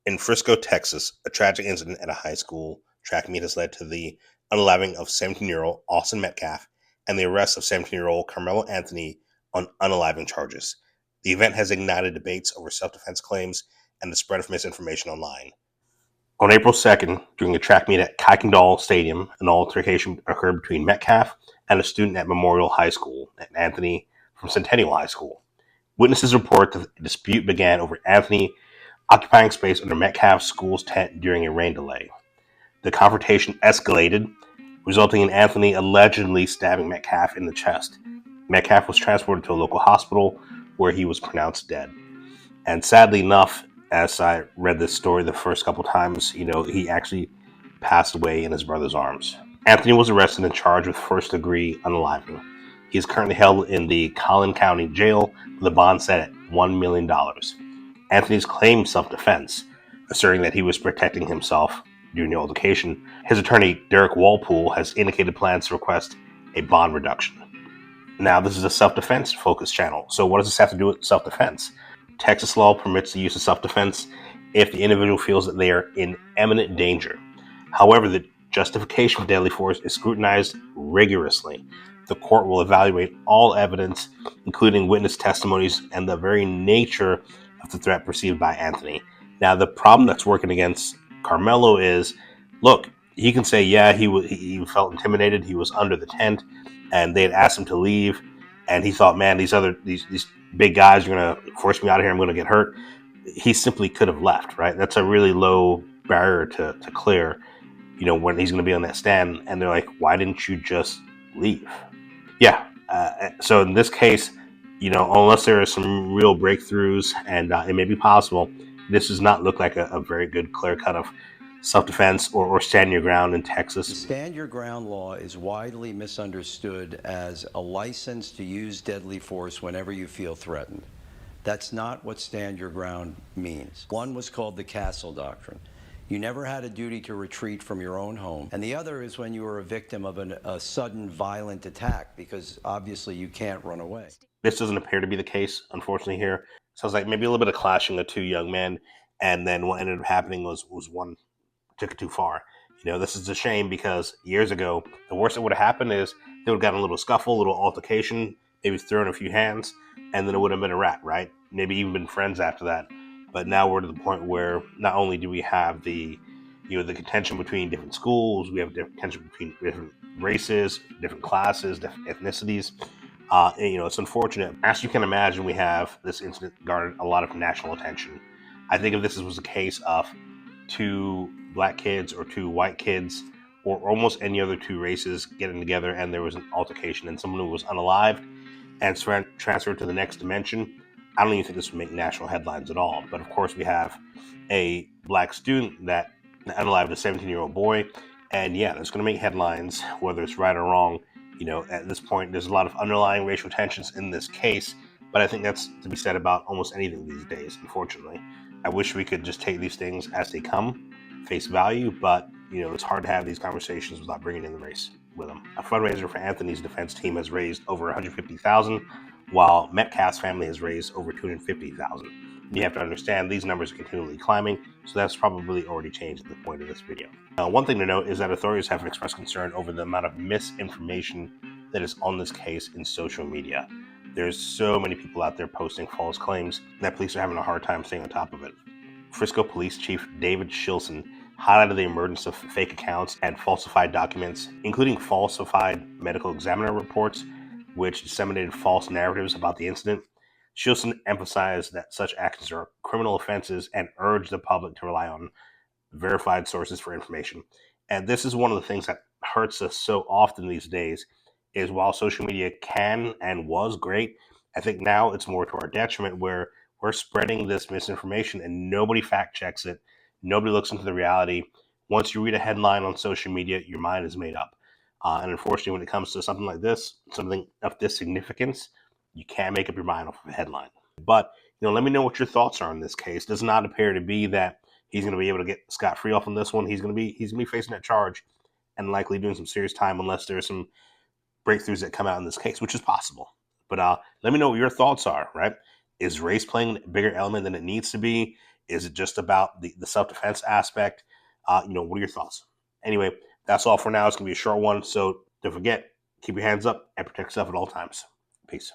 In Frisco, Texas, a tragic incident at a high school track meet has led to the unaliving of 17-year-old Austin Metcalf and the arrest of 17-year-old Karmelo Anthony on unaliving charges. The event has ignited debates over self-defense claims and the spread of misinformation online. On April 2nd, during a track meet at Kuykendall Stadium, an altercation occurred between Metcalf and a student at Memorial High School and Anthony from Centennial High School. Witnesses report that the dispute began over Anthony occupying space under Metcalf's school's tent during a rain delay. The confrontation escalated, resulting in Anthony allegedly stabbing Metcalf in the chest. Metcalf was transported to a local hospital where he was pronounced dead. And sadly enough, as I read this story the first couple times, he actually passed away in his brother's arms. Anthony was arrested and charged with first-degree unaliving. He is currently held in the Collin County Jail with a bond set at $1 million. Anthony's claimed self-defense, asserting that he was protecting himself during the altercation. His attorney, Derek Walpole, has indicated plans to request a bond reduction. Now, this is a self-defense focused channel, so what does this have to do with self-defense? Texas law permits the use of self-defense if the individual feels that they are in imminent danger. However, the justification for deadly force is scrutinized rigorously. The court will evaluate all evidence, including witness testimonies and the very nature of the threat perceived by Anthony. Now, the problem that's working against Karmelo is, look, he can say, yeah, he felt intimidated. He was under the tent, and they had asked him to leave, and he thought, man, these big guys are going to force me out of here. I'm going to get hurt. He simply could have left, right? That's a really low barrier to clear, when he's going to be on that stand. And they're like, why didn't you just leave? Yeah. So in this case, unless there are some real breakthroughs, and it may be possible, this does not look like a very good clear cut of self-defense or stand your ground in Texas. The stand your ground law is widely misunderstood as a license to use deadly force whenever you feel threatened. That's not what stand your ground means. One was called the Castle Doctrine. You never had a duty to retreat from your own home. And the other is when you were a victim of a sudden violent attack, because obviously you can't run away. This doesn't appear to be the case, unfortunately, here. Sounds like maybe a little bit of clashing of two young men, and then what ended up happening was one took it too far. This is a shame because years ago, the worst that would have happened is they would have gotten a little scuffle, a little altercation, maybe thrown a few hands, and then it would have been a wrap, right? Maybe even been friends after that. But now we're to the point where not only do we have the contention between different schools, we have contention between different races, different classes, different ethnicities. It's unfortunate. As you can imagine, we have this incident garnered a lot of national attention. I think if this was a case of two black kids or two white kids or almost any other two races getting together and there was an altercation and someone who was unalived and transferred to the next dimension, I don't even think this would make national headlines at all. But of course, we have a black student that unalived a 17-year-old boy, and yeah, that's going to make headlines, whether it's right or wrong. At this point, there's a lot of underlying racial tensions in this case, but I think that's to be said about almost anything these days, unfortunately. I wish we could just take these things as they come, face value, but, it's hard to have these conversations without bringing in the race with them. A fundraiser for Anthony's defense team has raised over $150,000, while Metcalf's family has raised over $250,000. You have to understand these numbers are continually climbing, so that's probably already changed at the point of this video. One thing to note is that authorities have expressed concern over the amount of misinformation that is on this case in social media. There's so many people out there posting false claims that police are having a hard time staying on top of it. Frisco Police Chief David Shilson highlighted the emergence of fake accounts and falsified documents, including falsified medical examiner reports, which disseminated false narratives about the incident. Shilson emphasized that such actions are criminal offenses and urged the public to rely on verified sources for information. And this is one of the things that hurts us so often these days, is while social media can and was great, I think now it's more to our detriment where we're spreading this misinformation and nobody fact checks it. Nobody looks into the reality. Once you read a headline on social media, your mind is made up. And unfortunately, when it comes to something like this, something of this significance, you can't make up your mind off of a headline. But, let me know what your thoughts are on this case. It does not appear to be that he's going to be able to get scot-free off on this one. He's going to be facing that charge and likely doing some serious time unless there's some breakthroughs that come out in this case, which is possible. But let me know what your thoughts are, right? Is race playing a bigger element than it needs to be? Is it just about the self-defense aspect? What are your thoughts? Anyway, that's all for now. It's going to be a short one. So don't forget, keep your hands up and protect yourself at all times. Peace.